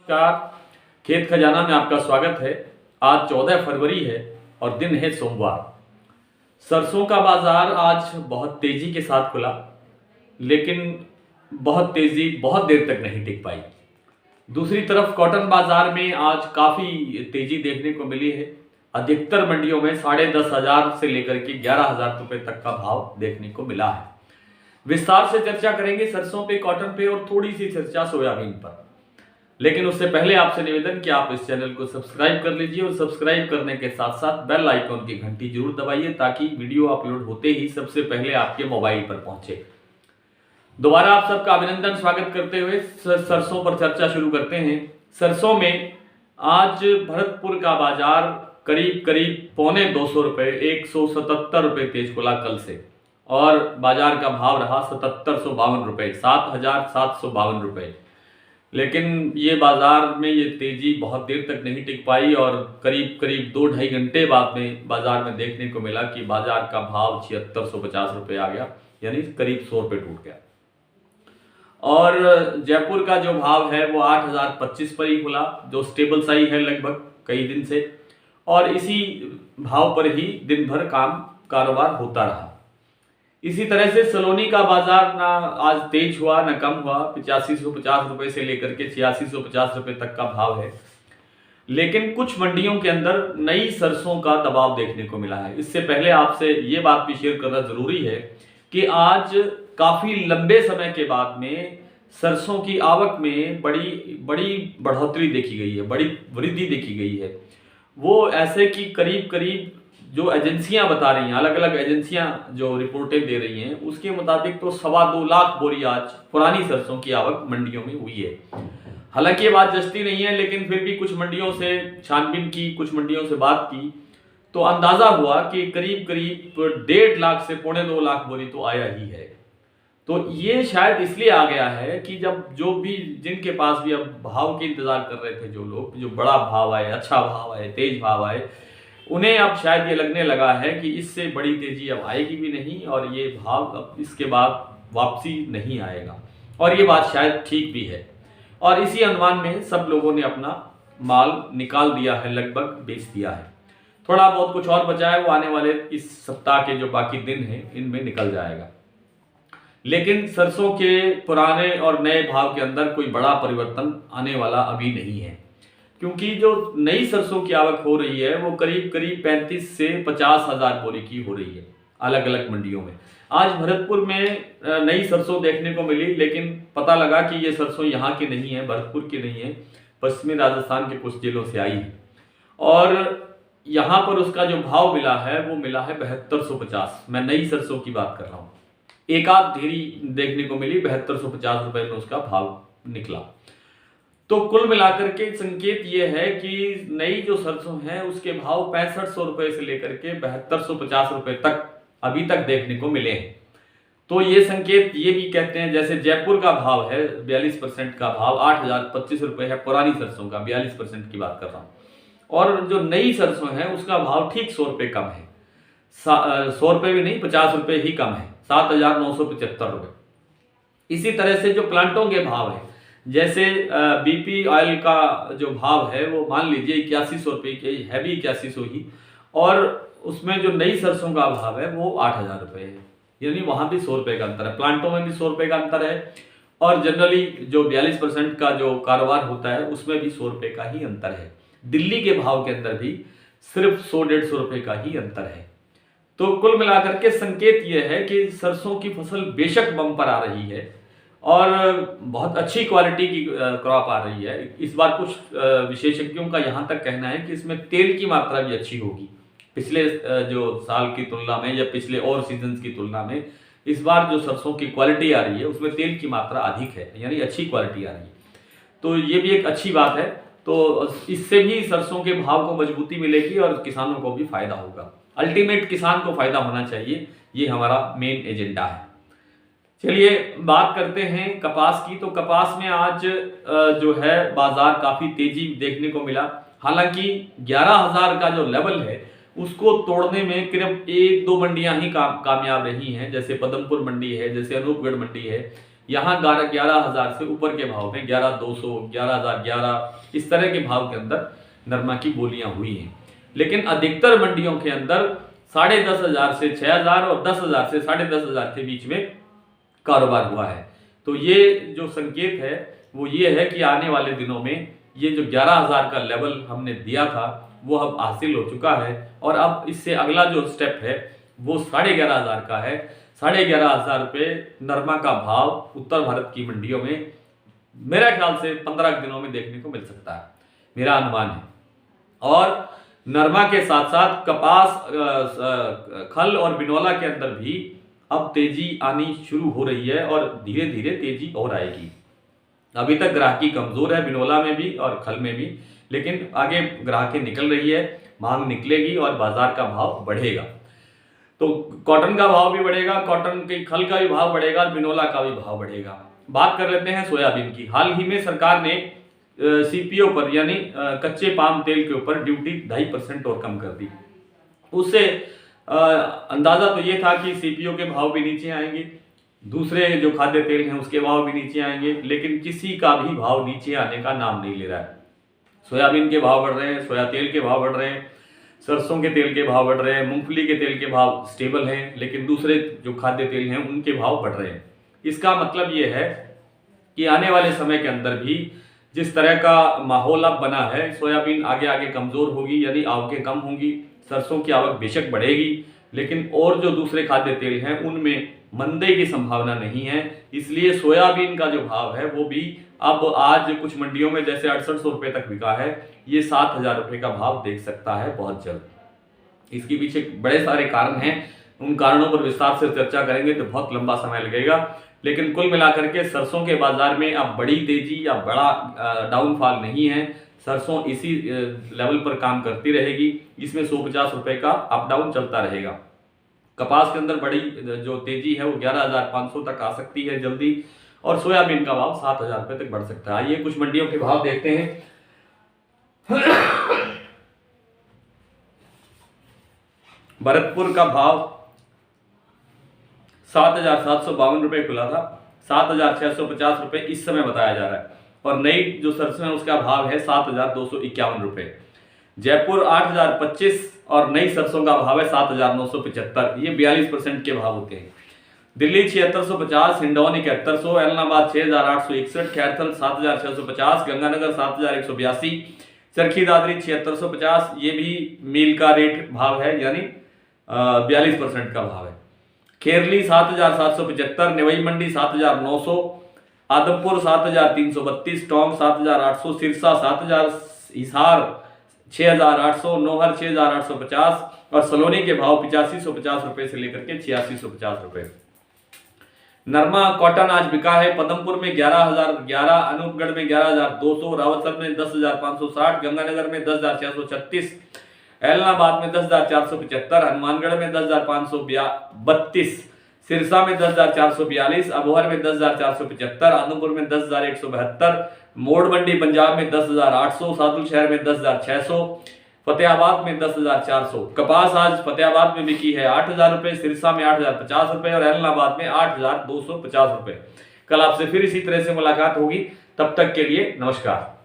नमस्कार। खेत खजाना में आपका स्वागत है। आज 14 फरवरी है और दिन है सोमवार। सरसों का बाजार आज बहुत तेजी के साथ खुला, लेकिन बहुत तेजी बहुत देर तक नहीं टिक पाई। दूसरी तरफ कॉटन बाजार में आज काफी तेजी देखने को मिली है। अधिकतर मंडियों में 10,500 से लेकर के 11,000 रुपए तक का भाव देखने को मिला है। विस्तार से चर्चा करेंगे सरसों पे, कॉटन पे और थोड़ी सी चर्चा सोयाबीन पर। लेकिन उससे पहले आपसे निवेदन कि आप इस चैनल को सब्सक्राइब कर लीजिए और सब्सक्राइब करने के साथ साथ बेल आइकॉन की घंटी जरूर दबाइए ताकि वीडियो अपलोड होते ही सबसे पहले आपके मोबाइल पर पहुंचे। दोबारा आप सबका अभिनंदन, स्वागत करते हुए सरसों पर चर्चा शुरू करते हैं। सरसों में आज भरतपुर का बाजार करीब करीब पौने 200 रुपए, 177 रुपए तेज खुला कल से, और बाजार का भाव रहा 7752 रुपए, 7,752 रुपए। लेकिन ये बाजार में ये तेजी बहुत देर तक नहीं टिक पाई और करीब करीब 2-2.5 घंटे बाद में बाजार में देखने को मिला कि बाजार का भाव 7650 रुपये आ गया, यानी करीब 100 रुपये टूट गया। और जयपुर का जो भाव है वो 8,025 पर ही खुला, जो स्टेबल सा ही है लगभग कई दिन से, और इसी भाव पर ही दिन भर कारोबार होता रहा। इसी तरह से सलोनी का बाजार ना आज तेज हुआ ना कम हुआ, 8550 रुपए से लेकर के 8650 रुपए तक का भाव है। लेकिन कुछ मंडियों के अंदर नई सरसों का दबाव देखने को मिला है। इससे पहले आपसे ये बात भी शेयर करना जरूरी है कि आज काफी लंबे समय के बाद में सरसों की आवक में बड़ी बड़ी बढ़ोतरी देखी गई है, बड़ी वृद्धि देखी गई है। वो ऐसे कि करीब करीब जो एजेंसियां बता रही हैं, अलग अलग एजेंसियां जो रिपोर्टें दे रही हैं, उसके मुताबिक तो 2.25 लाख बोरी आज पुरानी सरसों की आवक मंडियों में हुई है। हालांकि ये बात जस्ती नहीं है, लेकिन फिर भी कुछ मंडियों से छानबीन की, कुछ मंडियों से बात की तो अंदाजा हुआ कि करीब करीब 1.5 लाख से 2.25 लाख बोरी तो आया ही है। तो ये शायद इसलिए आ गया है कि जब जो भी जिनके पास भी अब भाव के इंतजार कर रहे थे, जो लोग, जो बड़ा भाव आए, अच्छा भाव आए, तेज भाव आए, उन्हें अब शायद ये लगने लगा है कि इससे बड़ी तेजी अब आएगी भी नहीं और ये भाव अब इसके बाद वापसी नहीं आएगा। और ये बात शायद ठीक भी है, और इसी अनुमान में सब लोगों ने अपना माल निकाल दिया है, लगभग बेच दिया है। थोड़ा बहुत कुछ और बचा है, वो आने वाले इस सप्ताह के जो बाकी दिन हैं इनमें निकल जाएगा। लेकिन सरसों के पुराने और नए भाव के अंदर कोई बड़ा परिवर्तन आने वाला अभी नहीं है, क्योंकि जो नई सरसों की आवक हो रही है वो करीब करीब 35 से 50 हजार बोरी की हो रही है अलग अलग मंडियों में। आज भरतपुर में नई सरसों देखने को मिली, लेकिन पता लगा कि ये सरसों यहाँ की नहीं है, भरतपुर की नहीं है, पश्चिमी राजस्थान के कुछ जिलों से आई है। और यहाँ पर उसका जो भाव मिला है वो मिला है 7250। मैं नई सरसों की बात कर रहा हूँ। एक आध ढेरी देखने को मिली, 7250 रुपए में उसका भाव निकला। तो कुल मिलाकर के संकेत ये है कि नई जो सरसों है उसके भाव 6500 रुपए से लेकर के 7250 रुपए तक अभी तक देखने को मिले हैं। तो ये संकेत ये भी कहते हैं, जैसे जयपुर का भाव है 42% का भाव 8,025 रुपए है पुरानी सरसों का, 42% की बात कर रहा हूँ, और जो नई सरसों है उसका भाव ठीक 100 रुपए कम है, 100 रुपए भी नहीं, 50 रुपए ही कम है, 7,975 रुपए। इसी तरह से जो प्लांटों के भाव है, जैसे बीपी ऑयल का जो भाव है वो मान लीजिए 8100 रुपये के है, भी 8100 ही, और उसमें जो नई सरसों का भाव है वो 8,000 रुपये है, यानी वहां भी 100 रुपये का अंतर है। प्लांटों में भी 100 रुपये का अंतर है, और जनरली जो 42% का जो कारोबार होता है उसमें भी 100 रुपये का ही अंतर है। दिल्ली के भाव के अंदर भी सिर्फ 100-150 रुपये का ही अंतर है। तो कुल मिलाकर के संकेत यह है कि सरसों की फसल बेशक बम्पर आ रही है और बहुत अच्छी क्वालिटी की क्रॉप आ रही है। इस बार कुछ विशेषज्ञों का यहाँ तक कहना है कि इसमें तेल की मात्रा भी अच्छी होगी, पिछले जो साल की तुलना में या पिछले और सीजन की तुलना में इस बार जो सरसों की क्वालिटी आ रही है उसमें तेल की मात्रा अधिक है, यानी अच्छी क्वालिटी आ रही है। तो ये भी एक अच्छी बात है। तो इससे भी सरसों के भाव को मजबूती मिलेगी और किसानों को भी फायदा होगा। अल्टीमेट किसान को फायदा होना चाहिए, ये हमारा मेन एजेंडा है। चलिए बात करते हैं कपास की। तो कपास में आज जो है बाजार काफी तेजी देखने को मिला। हालांकि 11,000 का जो लेवल है उसको तोड़ने में सिर्फ 1-2 मंडियां ही कामयाब रही हैं, जैसे पदमपुर मंडी है, जैसे अनूपगढ़ मंडी है, यहाँ 11,000 से ऊपर के भाव में 11,200, 11,011 इस तरह के भाव के अंदर नरमा की बोलियां हुई हैं। लेकिन अधिकतर मंडियों के अंदर 10,500 से 6,000 और 10,000 से 10,500 के बीच में कारोबार हुआ है। तो ये जो संकेत है वो ये है कि आने वाले दिनों में ये जो 11,000 का लेवल हमने दिया था वो अब हासिल हो चुका है, और अब इससे अगला जो स्टेप है वो 11,500 का है। 11,500 रुपये नरमा का भाव उत्तर भारत की मंडियों में मेरा ख्याल से 15 दिनों में देखने को मिल सकता है, मेरा अनुमान है। और नरमा के साथ साथ कपास, खल और बिनौला के अंदर भी अब तेजी आनी शुरू हो रही है और धीरे धीरे तेजी और आएगी। अभी तक ग्राहकी कमजोर है बिनौला में भी और खल में भी, लेकिन आगे ग्राहकी निकल रही है, मांग निकलेगी और बाजार का भाव बढ़ेगा। तो कॉटन का भाव भी बढ़ेगा, कॉटन के खल का भी भाव बढ़ेगा और बिनौला का भी भाव बढ़ेगा। बात कर लेते हैं सोयाबीन की। हाल ही में सरकार ने सीपीओ पर यानी कच्चे पाम तेल के ऊपर ड्यूटी 2.5% और कम कर दी। उससे अंदाजा तो ये था कि सीपीओ के भाव भी नीचे आएंगे, दूसरे जो खाद्य तेल हैं उसके भाव भी नीचे आएंगे, लेकिन किसी का भी भाव नीचे आने का नाम नहीं ले रहा है। सोयाबीन के भाव बढ़ रहे हैं, सोया तेल के भाव बढ़ रहे हैं, सरसों के तेल के भाव बढ़ रहे हैं, मूंगफली के तेल के भाव स्टेबल हैं, लेकिन दूसरे जो खाद्य तेल हैं उनके भाव बढ़ रहे हैं। इसका मतलब ये है कि आने वाले समय के अंदर भी जिस तरह का माहौल अब बना है, सोयाबीन आगे आगे कमजोर होगी, यानी आवकें कम होंगी, सरसों की आवक बेशक बढ़ेगी, लेकिन और जो दूसरे खाद्य तेल हैं उनमें मंदे की संभावना नहीं है। इसलिए सोयाबीन का जो भाव है वो भी अब आज कुछ मंडियों में जैसे 6800 रुपये तक बिका है, ये 7,000 रुपये का भाव देख सकता है बहुत जल्द। इसके पीछे बड़े सारे कारण हैं, उन कारणों पर विस्तार से चर्चा करेंगे तो बहुत लंबा समय लगेगा, लेकिन कुल मिलाकर के सरसों के बाजार में अब बड़ी तेजी या बड़ा डाउनफॉल नहीं है। सरसों इसी लेवल पर काम करती रहेगी, इसमें 150 रुपये का अप डाउन चलता रहेगा। कपास के अंदर बड़ी जो तेजी है वो 11,500 तक आ सकती है जल्दी, और सोयाबीन का भाव 7,000 रुपये तक बढ़ सकता है। आइए कुछ मंडियों के भाव देखते हैं। भरतपुर का भाव 7,752 रुपये खुला था, 7,650 रुपये इस समय बताया जा रहा है, और नई जो सरसों है उसका भाव है 7,251 रुपये। जयपुर 8,025 और नई सरसों का भाव है 7,975, ये 42% के भाव होते हैं। दिल्ली 7,650, हिंडौन 7,100, एलनाबाद 6,861, खैरथल 7,650, गंगानगर 7,182, चरखी दादरी 7,650, ये भी मील का रेट भाव है, यानी 42% का भाव है। खेरली 7,775, नेवई मंडी 7,900, आदमपुर 7,332, टोंक 7,800, सिरसा 7,000, हिसार 6,800, नौहर 6,850 और सलोनी के भाव 8550 रुपए से लेकर के 8650 रुपए। नरमा कॉटन आज बिका है पदमपुर में 11,011, अनूपगढ़ में 11,200, रावतसर में 10,560, गंगानगर में 10,636, एलनाबाद में 10,475, हनुमानगढ़ में 10,532, सिरसा में 10,442, अबोहर में 10,475, आदमपुर में 10,172, मोड़ मंडी पंजाब में 10,800, सादुल शहर में 10,600, फतेहाबाद में 10,400। कपास आज फतेहाबाद में बिकी है 8,000 रुपये, सिरसा में 8,050 रुपये और एलनाबाद में 8,250 रुपये। कल आपसे फिर इसी तरह से मुलाकात होगी, तब तक के लिए नमस्कार।